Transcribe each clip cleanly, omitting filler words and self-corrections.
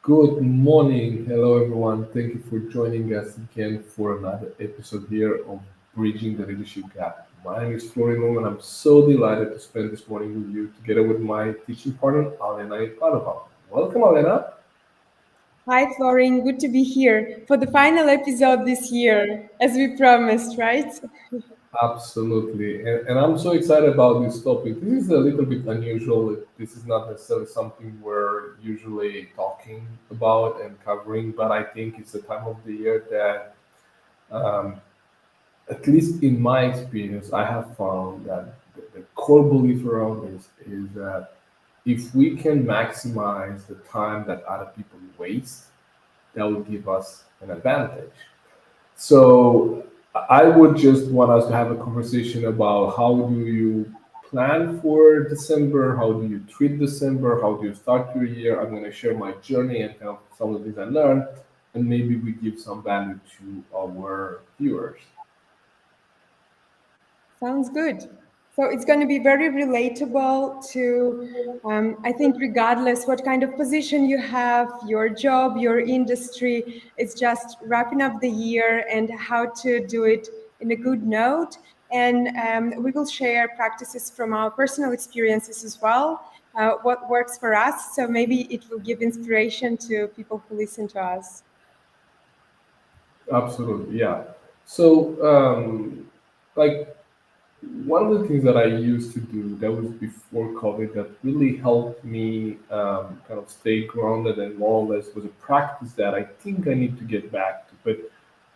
Good morning. Hello, everyone. Thank you for joining us again for another episode here of Bridging the Leadership Gap. My name is Florin, and I'm so delighted to spend this morning with you together with my teaching partner, Alena Florin. Welcome, Alena. Hi, Florin. Good to be here for the final episode this year, as we promised, right? Absolutely. And I'm so excited about this topic. This is a little bit unusual. This is not necessarily something we're usually talking about and covering, but I think it's the time of the year that um, at least in my experience, I have found that the core belief around this is that if we can maximize the time that other people waste, that will give us an advantage. So I would just want us to have a conversation about how do you plan for December, how do you treat December, how do you start your year. I'm going to share my journey and kind of some of the things I learned, and maybe we give some value to our viewers. Sounds good. So it's going to be very relatable to, I think, regardless what kind of position you have, your job, your industry, it's just wrapping up the year and how to do it in a good note. And we will share practices from our personal experiences as well, what works for us. So maybe it will give inspiration to people who listen to us. Absolutely, yeah. So, like one of the things that I used to do that was before COVID that really helped me kind of stay grounded and more or less was a practice that I think I need to get back to. But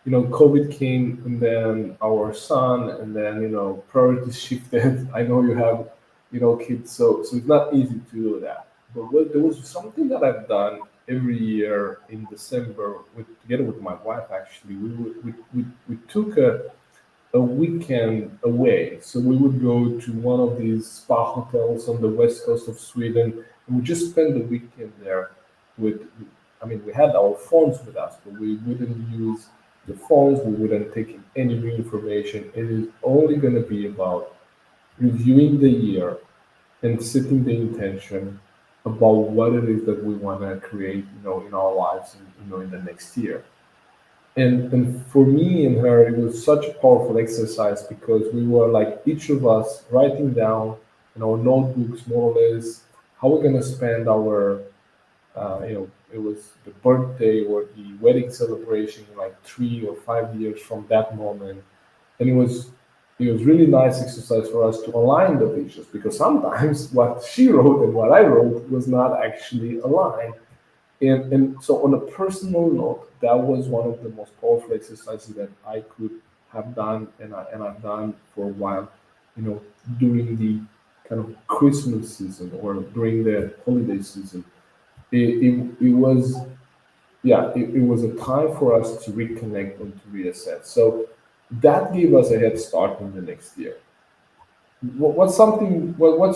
COVID came and then our son and then priorities shifted. I know you have kids, so it's not easy to do that. But there was something that I've done every year in December together with my wife. Actually, we took a weekend away. So we would go to one of these spa hotels on the west coast of Sweden, and we just spend the weekend there. With, I mean, we had our phones with us, but we wouldn't use the phones. We wouldn't take in any new information. It is only going to be about reviewing the year and setting the intention about what it is that we want to create, in our lives, and in the next year. And for me and her, it was such a powerful exercise because we were like each of us writing down in our notebooks more or less how we're gonna spend our it was the birthday or the wedding celebration like 3 or 5 years from that moment. And it was really nice exercise for us to align the visions because sometimes what she wrote and what I wrote was not actually aligned. And so, on a personal note, that was one of the most powerful exercises that I could have done, and I've done for a while, you know, during the kind of Christmas season or during the holiday season. It was, yeah, it was a time for us to reconnect and to reassess. So that gave us a head start in the next year. What's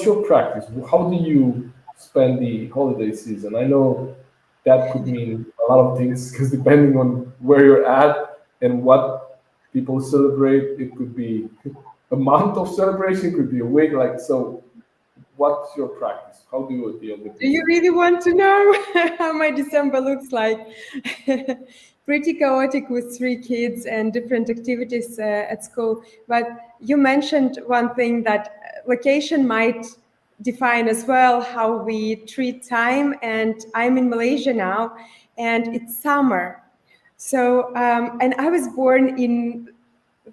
your practice? How do you spend the holiday season? I know that could mean a lot of things because depending on where you're at and what people celebrate, it could be a month of celebration, it could be a week. Like, so what's your practice? How do you deal with Do this? you really want to know how my December looks like? Pretty chaotic with three kids and different activities at school. But you mentioned one thing that location might define as well how we treat time. And I'm in Malaysia now, and it's summer. So, and I was born in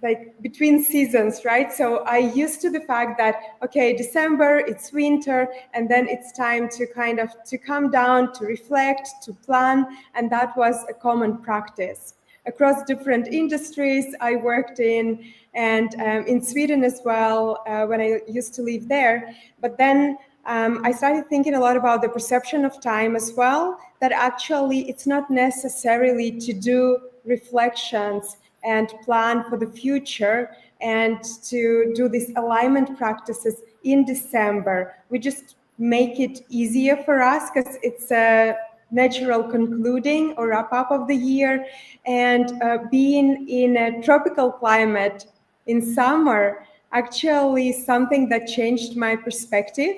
like between seasons, right? So I used to the fact that, okay, December, it's winter, and then it's time to kind of to come down, to reflect, to plan, and that was a common practice across different industries I worked in, and in Sweden as well when I used to live there. But then I started thinking a lot about the perception of time as well, that actually it's not necessarily to do reflections and plan for the future and to do these alignment practices in December. We just make it easier for us because it's a natural concluding or wrap up of the year. And being in a tropical climate in summer, actually something that changed my perspective.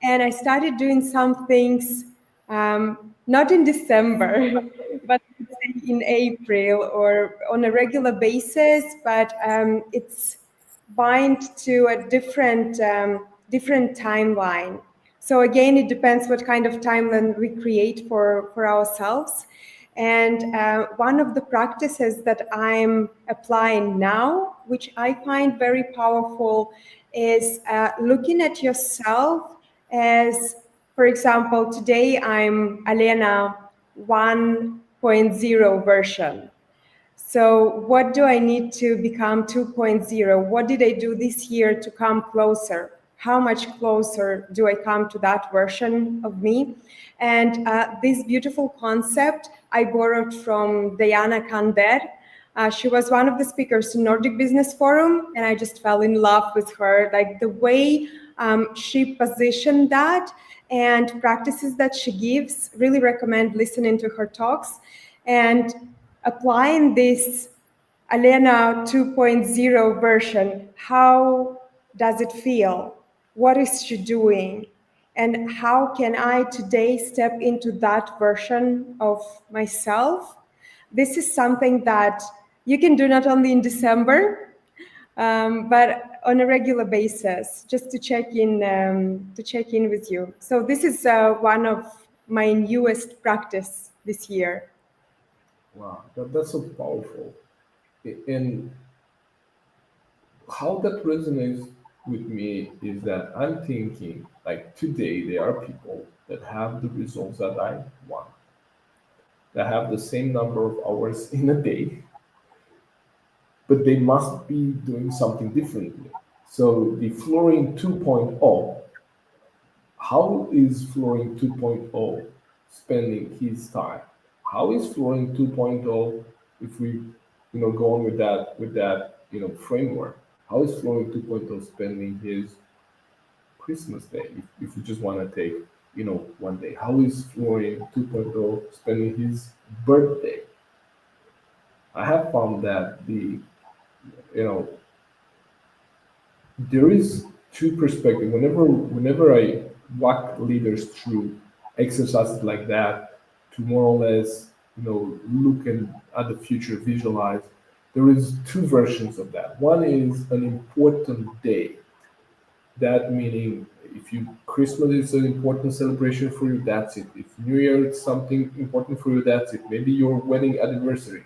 And I started doing some things not in December, but let's say in April or on a regular basis, but it's bind to a different timeline. So again, it depends what kind of timeline we create for ourselves. And one of the practices that I'm applying now, which I find very powerful, is looking at yourself as, for example, today I'm Alena 1.0 version. So what do I need to become 2.0? What did I do this year to come closer? How much closer do I come to that version of me? And this beautiful concept I borrowed from Diana Kander. She was one of the speakers in Nordic Business Forum, and I just fell in love with her. Like the way she positioned that and practices that she gives, really recommend listening to her talks. And applying this Alena 2.0 version, how does it feel? What is she doing? And how can I today step into that version of myself? This is something that you can do not only in December, but on a regular basis, just to check in with you. So this is one of my newest practice this year. Wow, that's so powerful. And how that resonates with me is that I'm thinking, like today, there are people that have the results that I want, that have the same number of hours in a day, but they must be doing something differently. So the Florin 2.0, how is Florin 2.0 spending his time? How is Florin 2.0, if we go on with that framework? How is Florin 2.0 spending his Christmas Day? If we just want to take one day, how is Florin 2.0 spending his birthday? I have found that the you know there is two perspectives. Whenever I walk leaders through exercises like that to more or less look at the future, visualize. There is two versions of that. One is an important day. That meaning, if you Christmas is an important celebration for you, that's it. If New Year is something important for you, that's it. Maybe your wedding anniversary.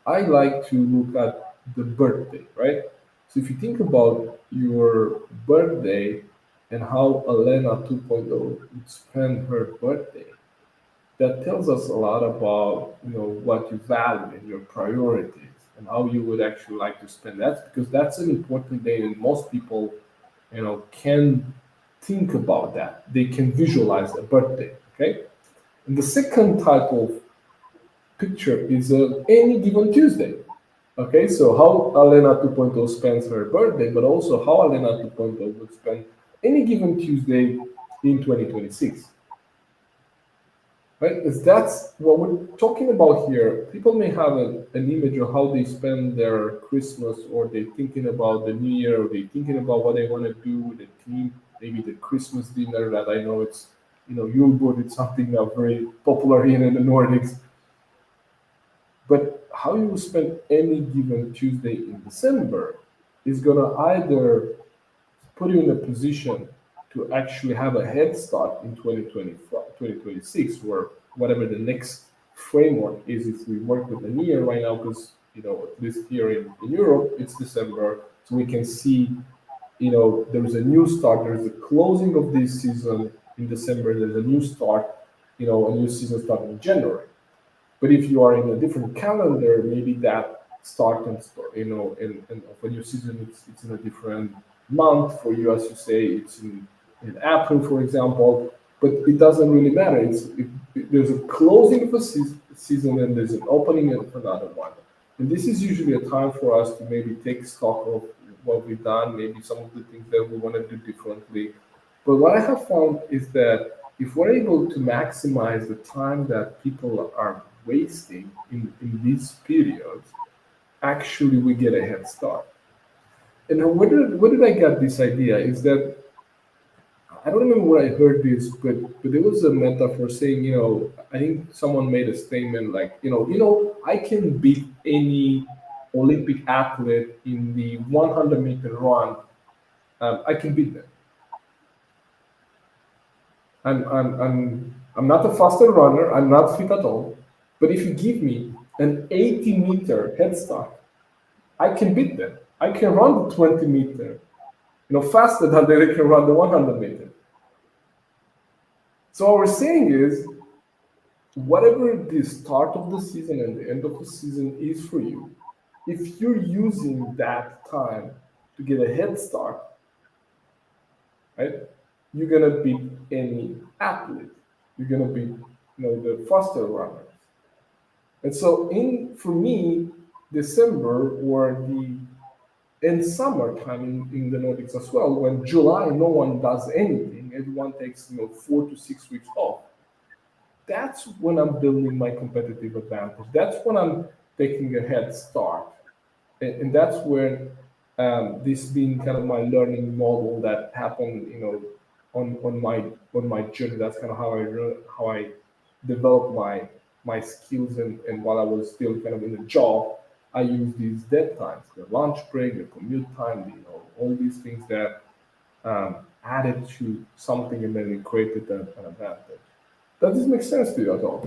I like to look at the birthday, right? So if you think about your birthday and how Alena 2.0 would spend her birthday, that tells us a lot about what you value and your priorities and how you would actually like to spend that, because that's an important day and most people can think about that. They can visualize a birthday. Okay. And the second type of picture is any given Tuesday. Okay, so how Alena 2.0 spends her birthday, but also how Alena 2.0 would spend any given Tuesday in 2026. Right? Because that's what we're talking about here. People may have an image of how they spend their Christmas, or they're thinking about the New Year, or they're thinking about what they want to do with the team. Maybe the Christmas dinner that I know it's, Yulbud, it's something very popular here in the Nordics. But how you spend any given Tuesday in December is going to either put you in a position to actually have a head start in 2025, 2026, or whatever the next framework is. If we work with the New Year right now, because at least here in Europe, it's December, so we can see there's a new start. There's the closing of this season in December. There's a new start. A new season starting in January. But if you are in a different calendar, maybe that start and and of a new season, it's in a different month for you, as you say, it's in April, for example. But it doesn't really matter. There's a closing of a season and there's an opening of another one. And this is usually a time for us to maybe take stock of what we've done, maybe some of the things that we want to do differently. But what I have found is that if we're able to maximize the time that people are wasting in these periods, actually we get a head start. And where did I get this idea is that I don't remember where I heard this, but there was a metaphor saying, I think someone made a statement like, I can beat any Olympic athlete in the 100-meter run. I can beat them. I'm not a faster runner. I'm not fit at all. But if you give me an 80-meter head start, I can beat them. I can run the 20-meter, faster than they can run the 100-meter. So what we're saying is, whatever the start of the season and the end of the season is for you, if you're using that time to get a head start, right, you're gonna beat any athlete. You're gonna beat, the faster runners. And so, for me, December or the in summertime in the Nordics as well, when July no one does anything, everyone takes 4 to 6 weeks off. That's when I'm building my competitive advantage. That's when I'm taking a head start, and that's where this being kind of my learning model that happened, on my journey. That's kind of how I developed my skills, and while I was still kind of in the job, I used these dead times, the lunch break, the commute time, all these things that added to something, and then it created an advantage. Does this make sense to you at all?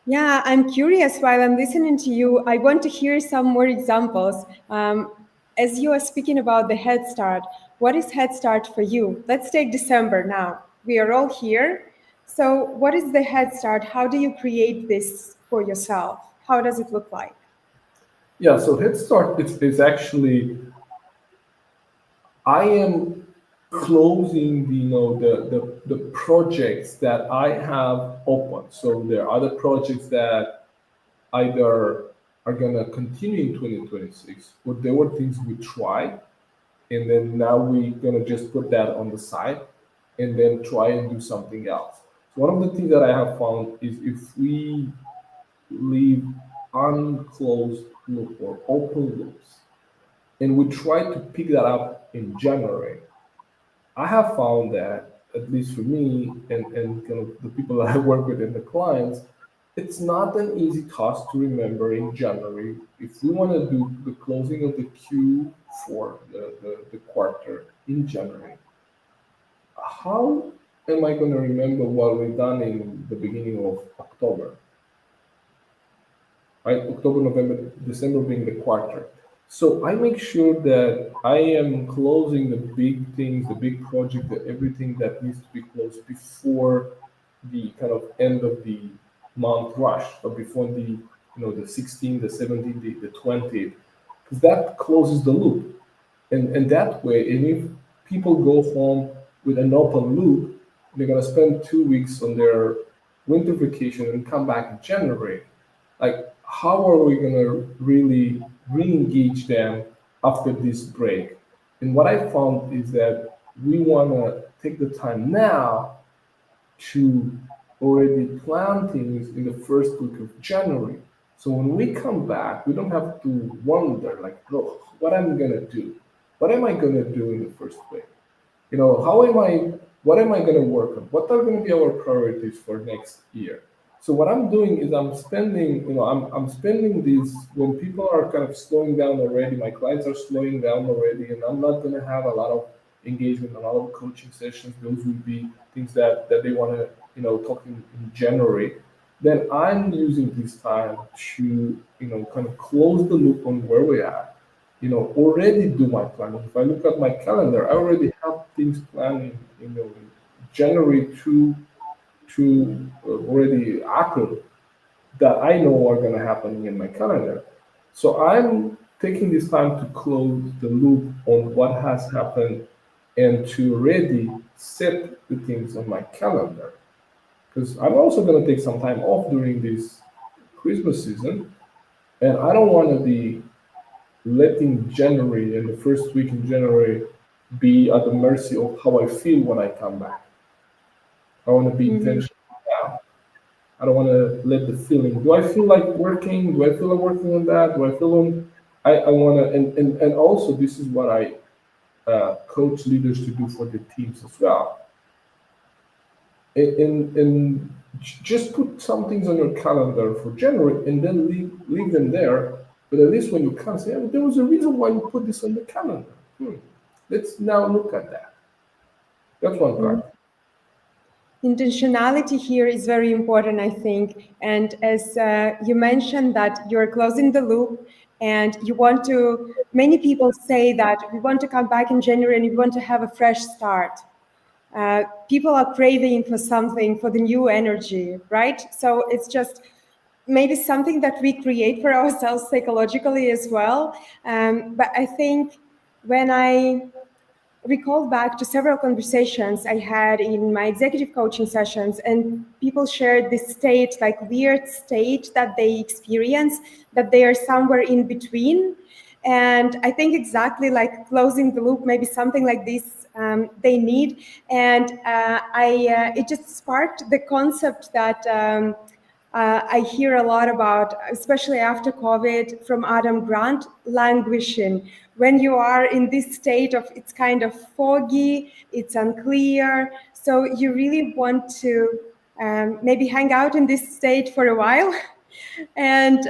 Yeah, I'm curious while I'm listening to you. I want to hear some more examples. As you are speaking about the Head Start, what is Head Start for you? Let's take December now. We are all here. So, what is the Head Start? How do you create this for yourself? How does it look like? Yeah, so Head Start is actually, I am closing the projects that I have open. So there are other projects that either are gonna continue in 2026, or there were things we tried, and then now we're gonna just put that on the side and then try and do something else. So one of the things that I have found is, if we leave unclosed loop or open loops, and we try to pick that up in January, I have found that, at least for me and kind of the people that I work with and the clients, it's not an easy task to remember in January. If we want to do the closing of the Q4, the quarter in January, how am I going to remember what we've done in the beginning of October? Right? October, November, December being the quarter. So I make sure that I am closing the big things, the big project, everything that needs to be closed before the kind of end of the month rush, or before the 16th, the 17th, the 20th, because that closes the loop. And that way, and if people go home with an open loop, they're gonna spend 2 weeks on their winter vacation and come back in January. Like, how are we gonna really re-engage them after this break? And what I found is that we wanna take the time now to already plan things in the first week of January. So when we come back, we don't have to wonder like, oh, what am I gonna do? What am I gonna do in the first week? How am I? What am I gonna work on? What are gonna be our priorities for next year? So what I'm doing is I'm spending, I'm spending these when people are kind of slowing down already. My clients are slowing down already, and I'm not gonna have a lot of engagement, a lot of coaching sessions. Those would be things that they want to, talk in January. Then I'm using this time to, kind of close the loop on where we are. Already do my planning. If I look at my calendar, I already have things planned in January to already April that I know are going to happen in my calendar. So I'm taking this time to close the loop on what has happened, and to already set the things on my calendar. Because I'm also going to take some time off during this Christmas season, and I don't want to be letting January and the first week in January be at the mercy of how I feel when I come back. I want to be Mhm. intentional now. I don't want to let the feeling. Do I feel like working? Do I feel like working on that? Do I feel on? I want to, and also this is what coach leaders to do for the teams as well. And just put some things on your calendar for January and then leave them there. But at least when you come, say, oh, there was a reason why you put this on the calendar. Let's now look at that. That's one part. Intentionality here is very important, I think. And as you mentioned that you're closing the loop and you want to, many people say that we want to come back in January and we want to have a fresh start. People are craving for something, for the new energy, right? So it's just maybe something that we create for ourselves psychologically as well. But I think when I recall back to several conversations I had in my executive coaching sessions, and people shared this state, like weird state that they experience, that they are somewhere in between. And I think exactly like closing the loop, maybe something like this they need. And it just sparked the concept that I hear a lot about, especially after COVID, from Adam Grant, languishing. When you are in this state of it's kind of foggy, it's unclear, so you really want to maybe hang out in this state for a while and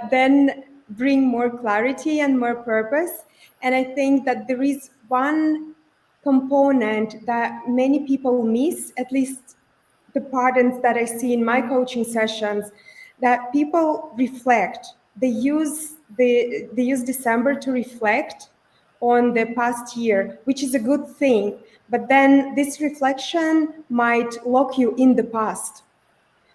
then bring more clarity and more purpose. And I think that there is one component that many people miss, at least the patterns that I see in my coaching sessions, that people reflect. They use December to reflect on the past year, which is a good thing. But then this reflection might lock you in the past.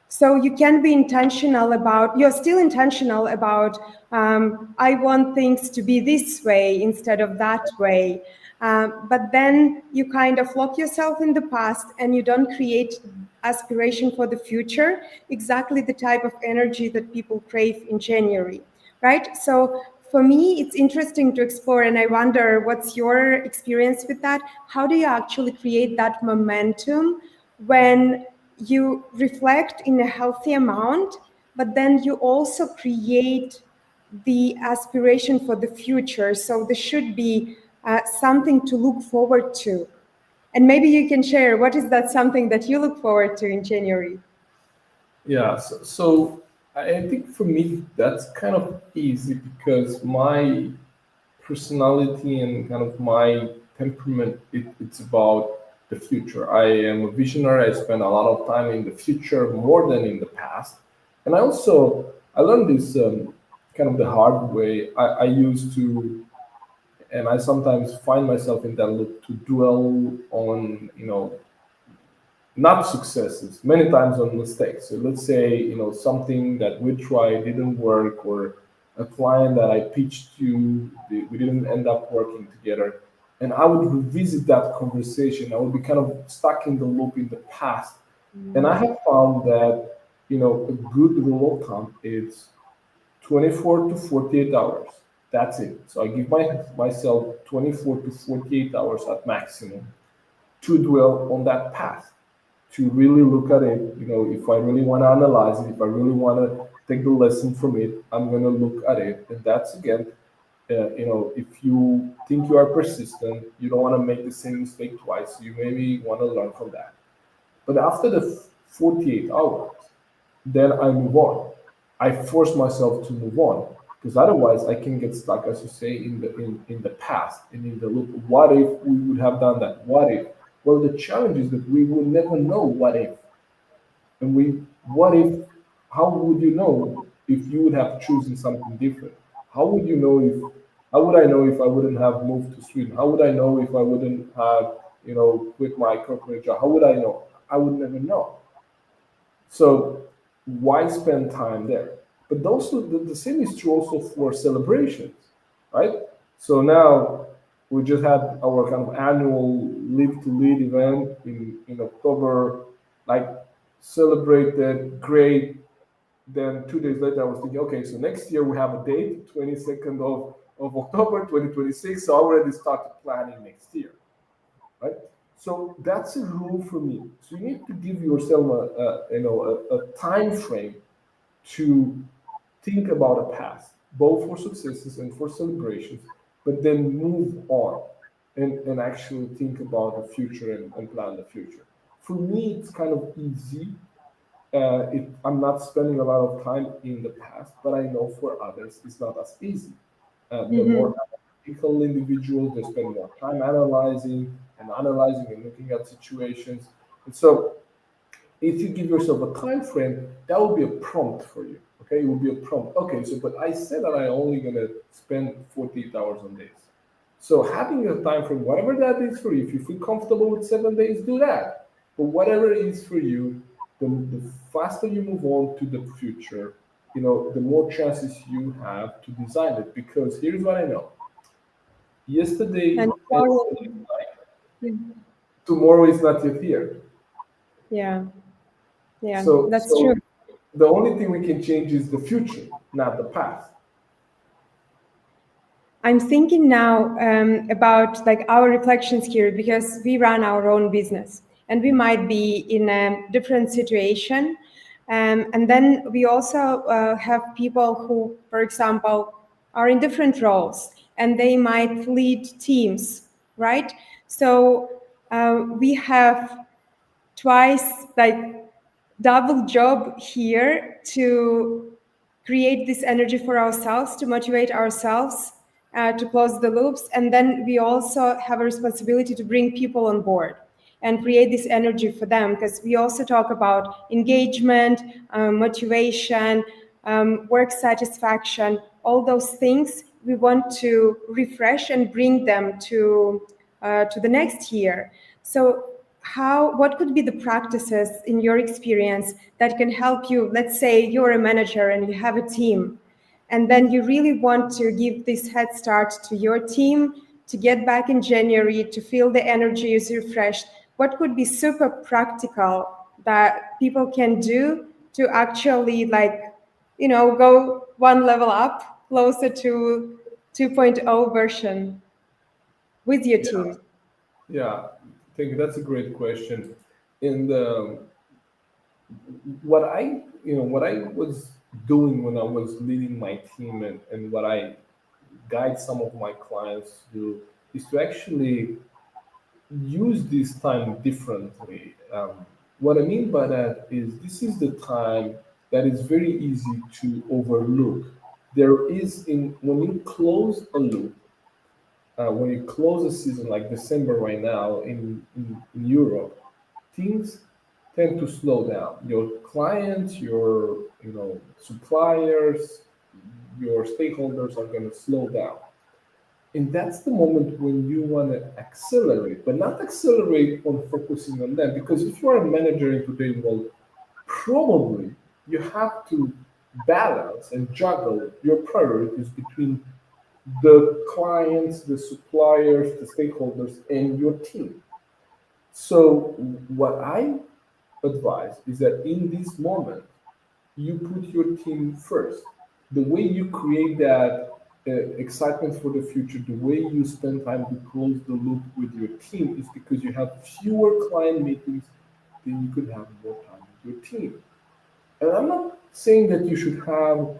So you can be intentional about, you're still intentional about, I want things to be this way instead of that way. But then you kind of lock yourself in the past and you don't create aspiration for the future, exactly the type of energy that people crave in January, right? So for me, it's interesting to explore, and I wonder what's your experience with that? How do you actually create that momentum when you reflect in a healthy amount, but then you also create the aspiration for the future? So there should be something to look forward to. And maybe you can share what is that something that you look forward to in January? Yeah, so I think for me that's kind of easy because my personality and kind of my temperament, it's about the future. I am a visionary. I spend a lot of time in the future more than in the past. And I learned this kind of the hard way. I used to, and I sometimes find myself in that loop to dwell on, not successes, many times on mistakes. So let's say, something that we tried didn't work, or a client that I pitched to, we didn't end up working together. And I would revisit that conversation. I would be kind of stuck in the loop in the past. And I have found that, a good rule of thumb is 24 to 48 hours. That's it. So I give myself 24 to 48 hours at maximum to dwell on that past, to really look at it. If I really want to analyze it, if I really want to take the lesson from it, I'm going to look at it. And that's again, if you think you are persistent, you don't want to make the same mistake twice. You maybe want to learn from that. But after the 48 hours, then I move on. I force myself to move on because otherwise I can get stuck, as you say, in the past and in the loop. What if we would have done that? What if? Well, the challenge is that we will never know what if. And what if? How would you know if you would have chosen something different? How would you know if? How would I know if I wouldn't have moved to Sweden? How would I know if I wouldn't have, quit my corporate job? How would I know? I would never know. So why spend time there? But also the same is true also for celebrations, right? So now we just had our kind of annual Live to Lead event in October, like celebrated, great. Then 2 days later, I was thinking, okay, so next year we have a date, 22nd of October 2026. So I already started planning next year, right? So that's a rule for me. So you need to give yourself a time frame to think about a past, both for successes and for celebrations, but then move on. and actually think about the future and plan the future. For me, it's kind of easy. I'm not spending a lot of time in the past, but I know for others it's not as easy. The more analytical individuals, they spend more time analyzing and looking at situations. And so if you give yourself a time frame, that will be a prompt for you. Okay, it will be a prompt. Okay, so but I said that I'm only gonna spend 48 hours on this. So having a time frame, whatever that is for you, if you feel comfortable with 7 days, do that. But whatever it is for you, the faster you move on to the future, the more chances you have to design it. Because here's what I know: yesterday And and tomorrow is not yet here. yeah, yeah, So, that's true. so the only thing we can change is the future, not the past. I'm thinking now about like our reflections here because we run our own business and we might be in a different situation. And then we also have people who, for example, are in different roles and they might lead teams, right? So we have twice like double job here to create this energy for ourselves, to motivate ourselves, to close the loops. And then we also have a responsibility to bring people on board and create this energy for them, because we also talk about engagement, motivation, work satisfaction, all those things we want to refresh and bring them to the next year. So what could be the practices in your experience that can help you? Let's say you're a manager and you have a team, and then you really want to give this head start to your team to get back in January, to feel the energy is refreshed. What could be super practical that people can do to actually go one level up closer to 2.0 version with your Yeah, team? yeah. I think that's a great question. And what I was doing when I was leading my team, and what I guide some of my clients to do is to actually use this time differently. What I mean by that is this is the time that is very easy to overlook. There is in when you close a loop, when you close a season like December right now in Europe, things tend to slow down. Your clients, your suppliers, your stakeholders are going to slow down. And that's the moment when you want to accelerate, but not accelerate on focusing on them. Because if you are a manager in today's world, probably you have to balance and juggle your priorities between the clients, the suppliers, the stakeholders, and your team. So, what I advise is that in this moment, you put your team first. The way you create that excitement for the future, the way you spend time to close the loop with your team is because you have fewer client meetings, then you could have more time with your team. And I'm not saying that you should have,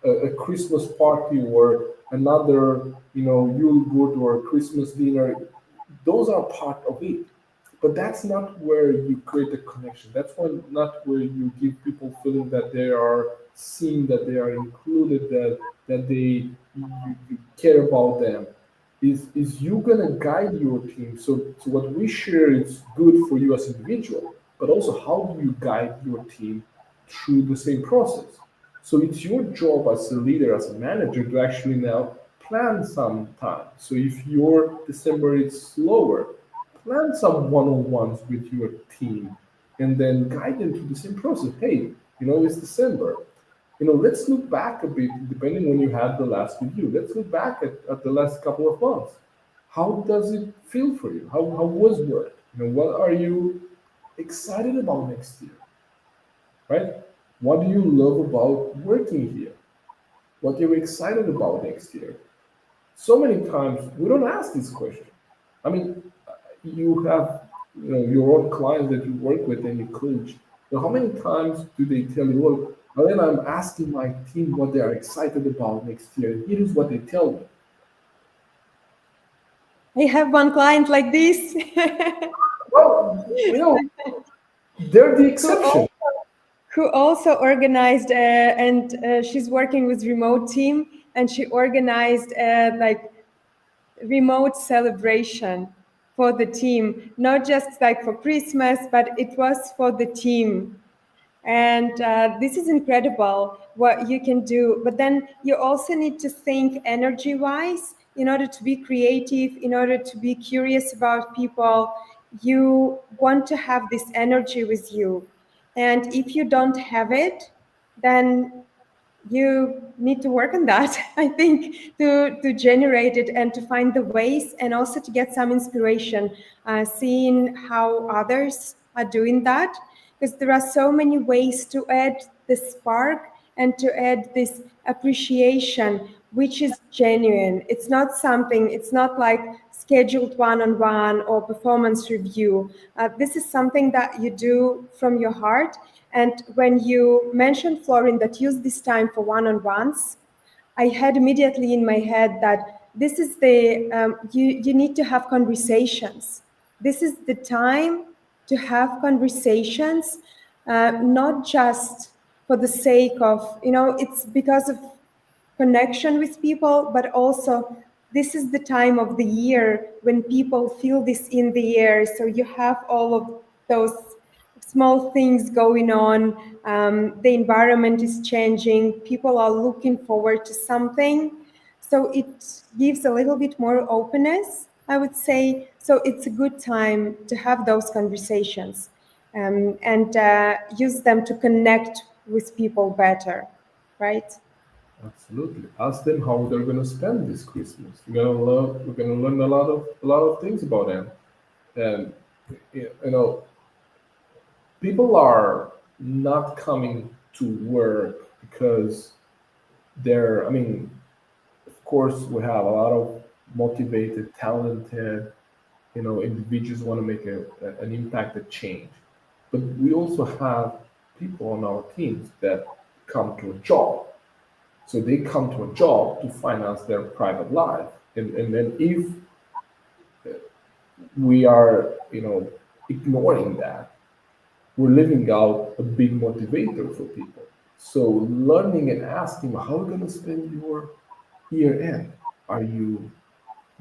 a Christmas party or another, Yule good or a Christmas dinner. Those are part of it. But that's not where you create the connection. That's not where you give people feeling that they are seen, that they are included, that you care about them. Is you gonna guide your team? So what we share is good for you as individual, but also how do you guide your team through the same process? So it's your job as a leader, as a manager, to actually now plan some time. So if your December is slower, plan some one-on-ones with your team and then guide them through the same process. Hey, it's December. Let's look back a bit, depending when you had the last review. Let's look back at the last couple of months. How does it feel for you? How was work? What are you excited about next year? Right? What do you love about working here? What are you excited about next year? So many times we don't ask this question. I mean, you have your own clients that you work with and you coach. How many times do they tell you, "Look, Alena, I'm asking my team what they are excited about next year, and here is what they tell me." I have one client like this Well, they're the who exception. also, who also organized and she's working with remote team, and she organized like remote celebration for the team, not just like for Christmas, but it was for the team. And this is incredible what you can do. But then you also need to think energy wise in order to be creative, in order to be curious about people. You want to have this energy with you. And if you don't have it, then you need to work on that. I think to generate it and to find the ways, and also to get some inspiration, seeing how others are doing that, because there are so many ways to add the spark and to add this appreciation, which is genuine. It's not something, it's not like scheduled one-on-one or performance review. This is something that you do from your heart. And when you mentioned, Florin, that use this time for one-on-ones, I had immediately in my head that this is the, you need to have conversations. This is the time to have conversations, not just for the sake of, it's because of connection with people, but also this is the time of the year when people feel this in the air. So you have all of those small things going on. The environment is changing. People are looking forward to something. So it gives a little bit more openness, I would say. So it's a good time to have those conversations, and use them to connect with people better, right? Absolutely. Ask them how they're gonna spend this Christmas. We're gonna learn a lot of things about them. And you know, people are not coming to work because they're. I mean, of course, we have a lot of motivated, talented, individuals want to make an impact, a change. But we also have people on our teams that come to a job. So they come to a job to finance their private life. And then if we are, ignoring that, we're leaving out a big motivator for people. So learning and asking, how are you going to spend your year end? Are you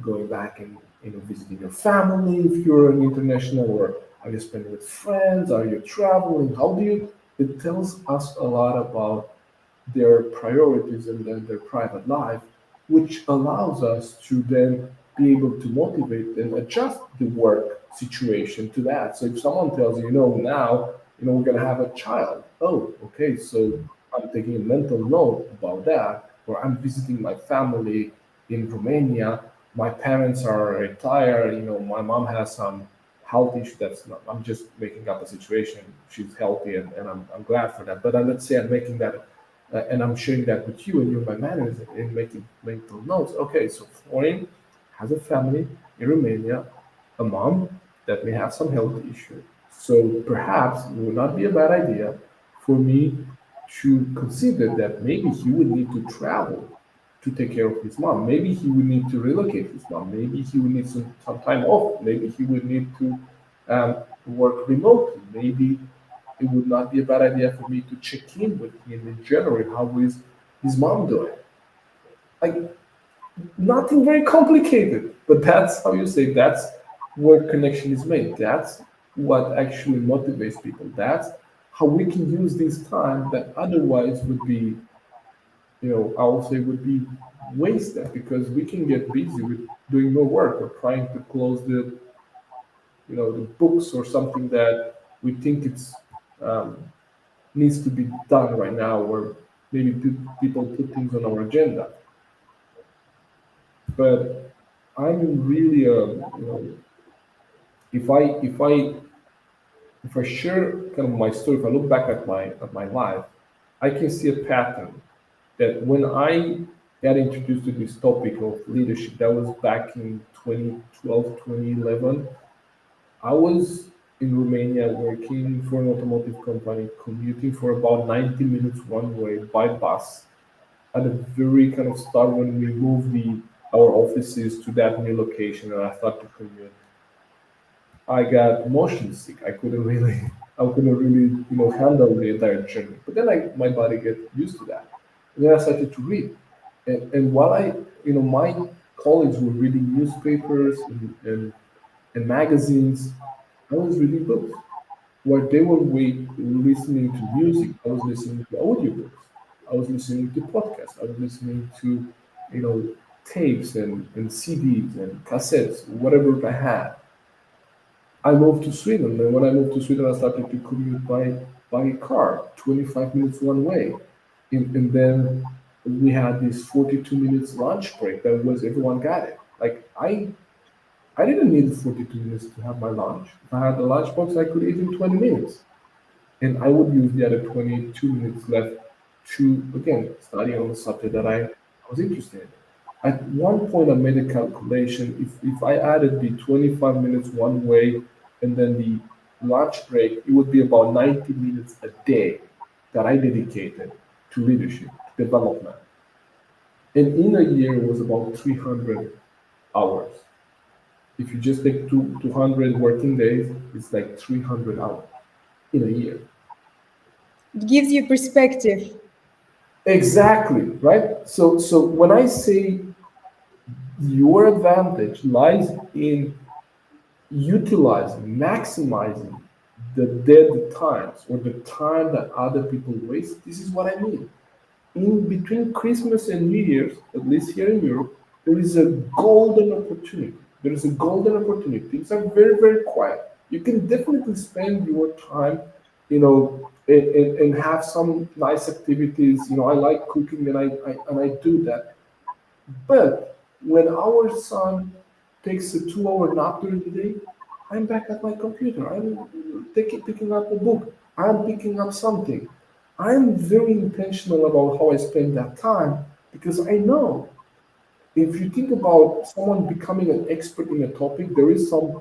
going back and visiting your family if you're an international, or are you spending with friends? Are you traveling? How do you? It tells us a lot about their priorities and their private life, which allows us to then be able to motivate and adjust the work situation to that. So if someone tells you, now, we're going to have a child. Oh, okay. So I'm taking a mental note about that, or I'm visiting my family in Romania. My parents are retired. My mom has some health issue. That's not, I'm just making up a situation. She's healthy, and I'm glad for that. But let's say I'm making that, and I'm sharing that with you, and you're my manager, and making mental notes. Okay, so Florin has a family in Romania, a mom that may have some health issue. So perhaps it would not be a bad idea for me to consider that maybe he would need to travel to take care of his mom. Maybe he would need to relocate his mom. Maybe he would need some time off. Maybe he would need to work remotely. Maybe it would not be a bad idea for me to check in with him in January. How is his mom doing? Like, nothing very complicated, but that's how you say, that's where connection is made. That's what actually motivates people. That's how we can use this time that otherwise would be, I will say, would be wasted, because we can get busy with doing more work or trying to close the books or something that we think it's um, needs to be done right now, or maybe people put things on our agenda. But I'm really, if I if I if I share kind of my story, if I look back at my life, I can see a pattern that when I got introduced to this topic of leadership, that was back in 2012, 2011. I was in Romania working for an automotive company, commuting for about 90 minutes one way by bus at a very kind of start when we moved the our offices to that new location and I started to commute, I got motion sick. I couldn't really, handle the entire journey. But then my body get used to that. And then I started to read. And while my colleagues were reading newspapers and magazines, I was reading books. While they were listening to music, I was listening to audiobooks. I was listening to podcasts. I was listening to, you know, tapes and CDs and cassettes, whatever I had. I moved to Sweden, and when I moved to Sweden, I started to commute by car, 25 minutes one way, and then we had this 42 minutes lunch break. That was everyone got it. Like I didn't need 42 minutes to have my lunch. If I had the lunchbox, I could eat in 20 minutes, and I would use the other 22 minutes left to again study on the subject that I was interested in. At one point, I made a calculation. If I added the 25 minutes one way and then the lunch break, it would be about 90 minutes a day that I dedicated to leadership, to development. And in a year, it was about 300 hours. If you just take 200 working days, it's like 300 hours in a year. It gives you perspective. Exactly, right? So when I say your advantage lies in utilizing, maximizing the dead times or the time that other people waste, this is what I mean. In between Christmas and New Year's, at least here in Europe, there is a golden opportunity. There is a golden opportunity. Things are very, very quiet. You can definitely spend your time, and have some nice activities. I like cooking and I do that. But when our son takes a 2 hour nap during the day, I'm back at my computer. I'm picking up a book. I'm picking up something. I'm very intentional about how I spend that time because I know if you think about someone becoming an expert in a topic, there is some,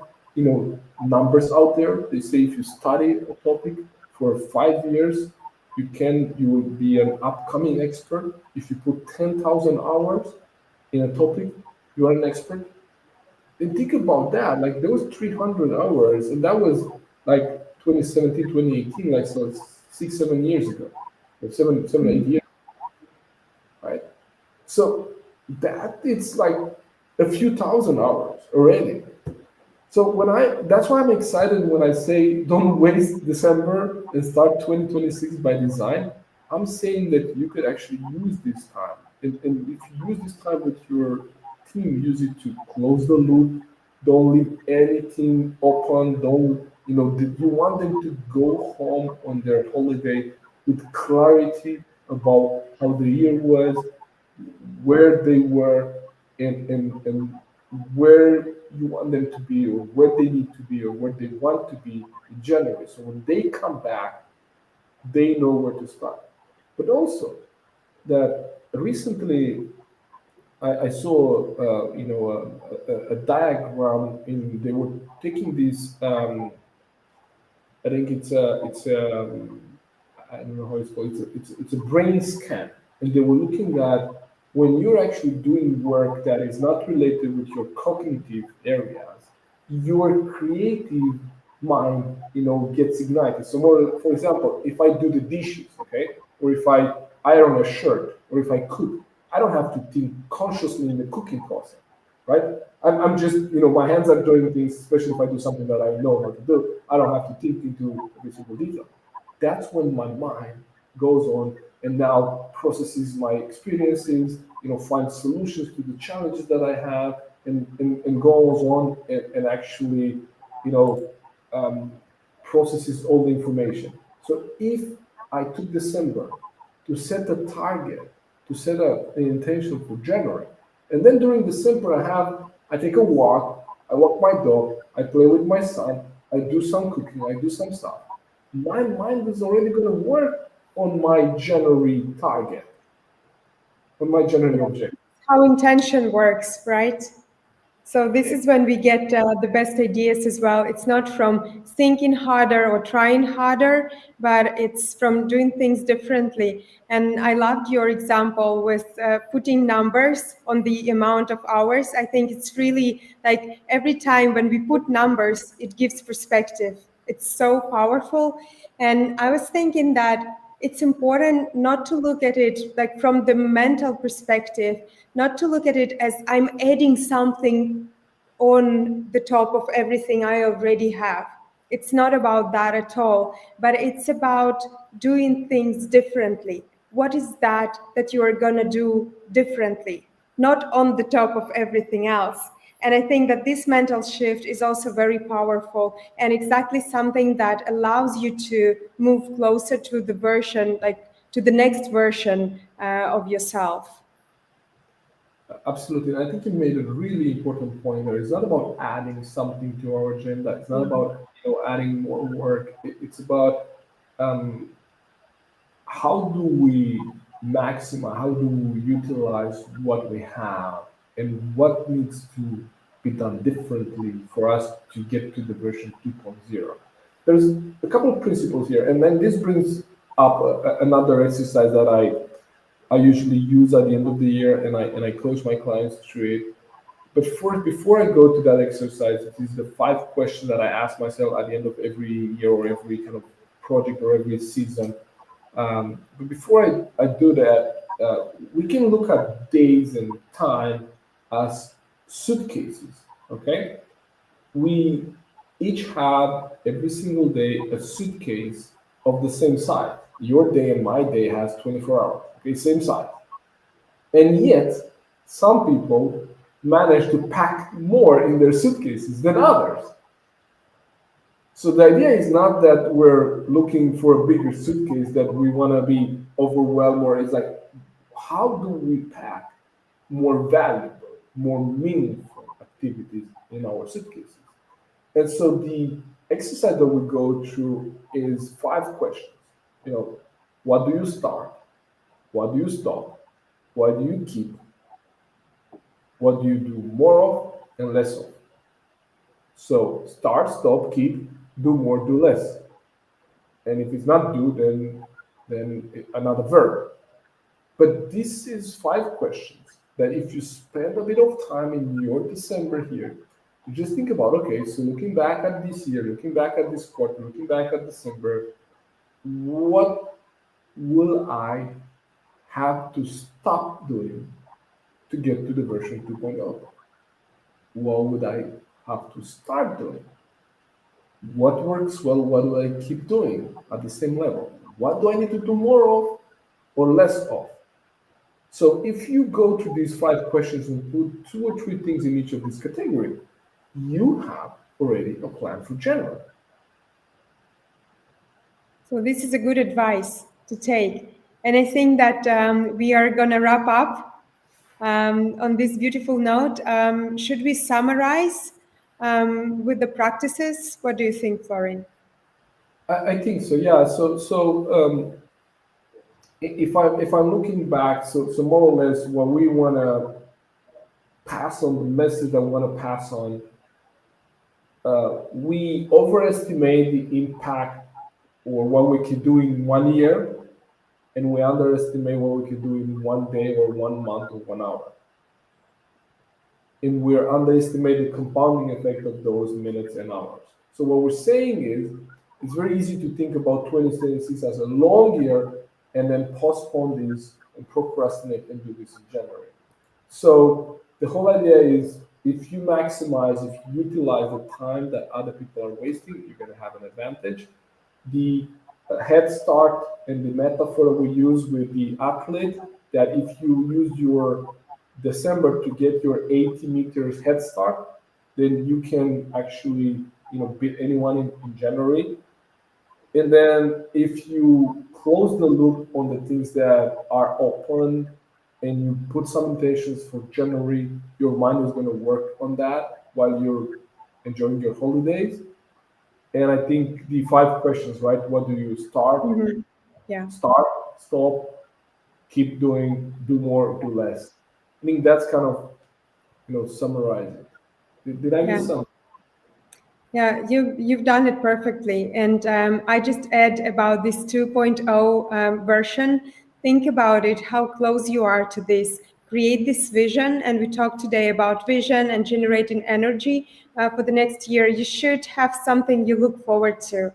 numbers out there. They say if you study a topic for 5 years, you will be an upcoming expert. If you put 10,000 hours in a topic, you are an expert. And think about that. Like there was 300 hours, and that was like 2017, 2018, like so it's 6, 7 years ago, or 8 years, right? So that it's like a few thousand hours already. So that's why I'm excited when I say don't waste December and start 2026 by design. I'm saying that you could actually use this time. And if you use this time with your team, use it to close the loop. Don't leave anything open. Don't, you want them to go home on their holiday with clarity about how the year was, where they were, and where you want them to be or where they need to be or where they want to be in January. So when they come back, they know where to start. But also that recently I saw a diagram in they were taking these I think I don't know how it's called. It's a brain scan, and they were looking at when you're actually doing work that is not related with your cognitive areas, your creative mind, gets ignited. So, more, for example, if I do the dishes, okay, or if I iron a shirt, or if I cook, I don't have to think consciously in the cooking process, right? I'm just, my hands are doing things, especially if I do something that I know how to do. I don't have to think into every single detail. That's when my mind goes on and now processes my experiences, finds solutions to the challenges that I have, and goes on and actually, you know, um, processes all the information. So if I took December to set a target, to set up an intention for January, and then during December I take a walk, I walk my dog, I play with my son, I do some cooking, I do some stuff. My mind is already going to work on my January target, on my January objective. How intention works, right? So this is when we get the best ideas as well. It's not from thinking harder or trying harder, but it's from doing things differently. And I loved your example with putting numbers on the amount of hours. I think it's really like every time when we put numbers, it gives perspective. It's so powerful. And I was thinking that it's important not to look at it like from the mental perspective, not to look at it as I'm adding something on the top of everything I already have. It's not about that at all, but it's about doing things differently. What is that you are going to do differently, not on the top of everything else? And I think that this mental shift is also very powerful and exactly something that allows you to move closer to the version, like to the next version of yourself. Absolutely. And I think you made a really important point there. It's not about adding something to our agenda. It's not about adding more work. It's about um, how do we maximize, how do we utilize what we have, and what needs to be done differently for us to get to the version 2.0. There's a couple of principles here, and then this brings up another exercise that I usually use at the end of the year, and I coach my clients through it. But before I go to that exercise, it is the 5 questions that I ask myself at the end of every year or every kind of project or every season. But before I do that, we can look at days and time as suitcases. Okay, we each have every single day a suitcase of the same size. Your day and my day has 24 hours. Okay, same size. And yet, some people manage to pack more in their suitcases than others. So the idea is not that we're looking for a bigger suitcase, that we want to be overwhelmed, or it's like, how do we pack more valuable, more meaningful activities in our suitcases? And so the exercise that we go through is 5 questions. You know, what do you start? What do you stop? What do you keep? What do you do more of and less of? So start, stop, keep, do more, do less. And if it's not do, then another verb. But this is 5 questions that if you spend a bit of time in your December here, you just think about, okay, so looking back at this year, looking back at this quarter, looking back at December, what will I have to stop doing to get to the version 2.0? What would I have to start doing? What works well? What do I keep doing at the same level? What do I need to do more of or less of? So if you go through these 5 questions and put 2 or 3 things in each of these categories, you have already a plan for January. So this is a good advice to take. And I think that we are going to wrap up on this beautiful note. Should we summarize with the practices? What do you think, Florin? I think so. Yeah. If I'm looking back, so more or less what we want to pass on, the message that we want to pass on, we overestimate the impact or what we can do in one year, and we underestimate what we can do in one day or 1 month or 1 hour. And we're underestimating the compounding effect of those minutes and hours. So what we're saying is, it's very easy to think about 2026 as a long year and then postpone this and procrastinate and do this in January. So the whole idea is, if you maximize, if you utilize the time that other people are wasting, you're going to have an advantage. The head start and the metaphor that we use with the athlete, that if you use your December to get your 80 meters head start, then you can actually beat anyone in January. And then if you close the loop on the things that are open and you put some intentions for January, your mind is going to work on that while you're enjoying your holidays. And I think the 5 questions, right? What do you start? Mhm. Yeah. Start, stop, keep doing, do more, do less. I think that's kind of summarizing. Did I Yeah. miss something? Yeah, you've done it perfectly. And I just add about this 2.0 version. Think about it, how close you are to this. Create this vision, and we talked today about vision and generating energy for the next year. You should have something you look forward to.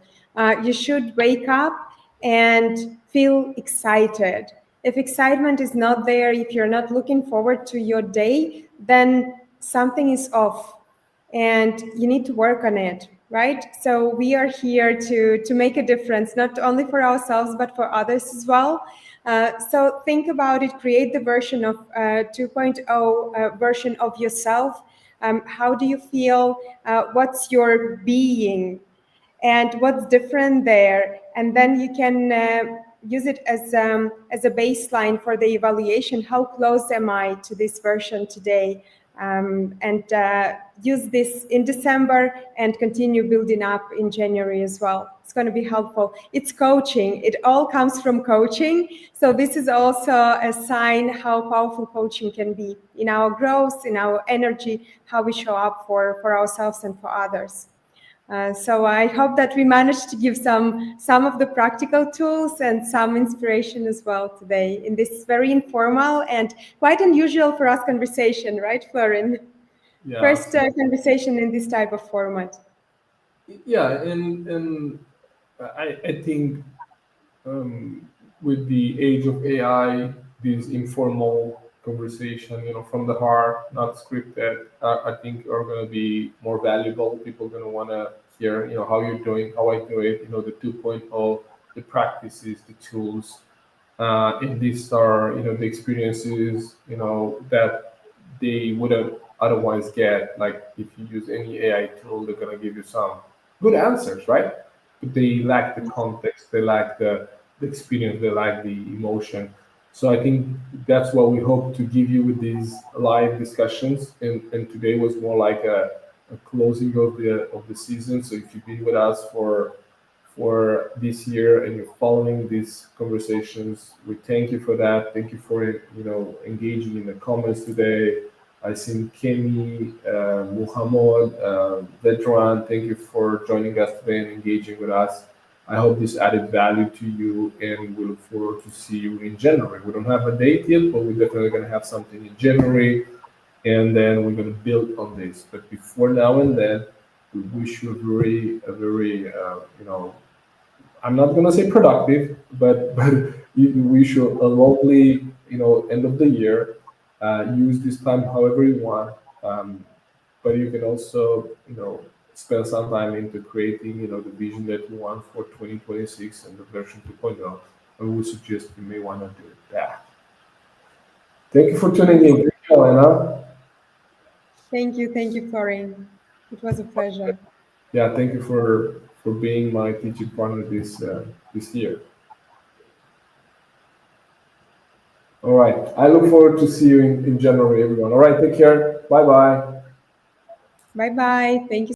You should wake up and feel excited. If excitement is not there, if you're not looking forward to your day, then something is off and you need to work on it, right? So we are here to make a difference, not only for ourselves but for others as well. So think about it, create the version of 2.0 version of yourself. How do you feel? What's your being? And what's different there, and then you can use it as a baseline for the evaluation. How close am I to this version today? And use this in December and continue building up in January as well. It's going to be helpful. It's coaching. It all comes from coaching. So this is also a sign how powerful coaching can be in our growth, in our energy, how we show up for ourselves and for others. So I hope that we managed to give some of the practical tools and some inspiration as well today in this very informal and quite unusual for us conversation, right, Florin? Yeah, First absolutely. conversation in this type of format. Yeah, and I think um, with the age of AI, this informal conversation, from the heart, not scripted, I think are going to be more valuable. People are going to want to hear, how you're doing, how I do it, the 2.0, the practices, the tools, and these are, the experiences, that they wouldn't otherwise get. Like if you use any AI tool, they're going to give you some good answers, right? But they lack the context, they lack the experience, they lack the emotion. So I think that's what we hope to give you with these live discussions. And today was more like a closing of the season. So if you've been with us for this year and you're following these conversations, we thank you for that. Thank you for engaging in the comments today. I seen Kemi, Muhammad, Vedran. Thank you for joining us today and engaging with us. I hope this added value to you, and we look forward to see you in January. We don't have a date yet, but we're definitely going to have something in January, and then we're going to build on this. But before now and then, we wish you a very, I'm not gonna say productive, but we wish you a lovely, end of the year. Use this time however you want, but you can also, spend some time into creating, the vision that you want for 2026 and the version 2.0. I would suggest you may want to do that. Thank you for tuning in. Thank you, Elena. Thank you, Florin. It was a pleasure. Yeah, thank you for being my teaching partner this year. All right. I look forward to see you in January, everyone. All right. Take care. Bye bye. Bye bye. Thank you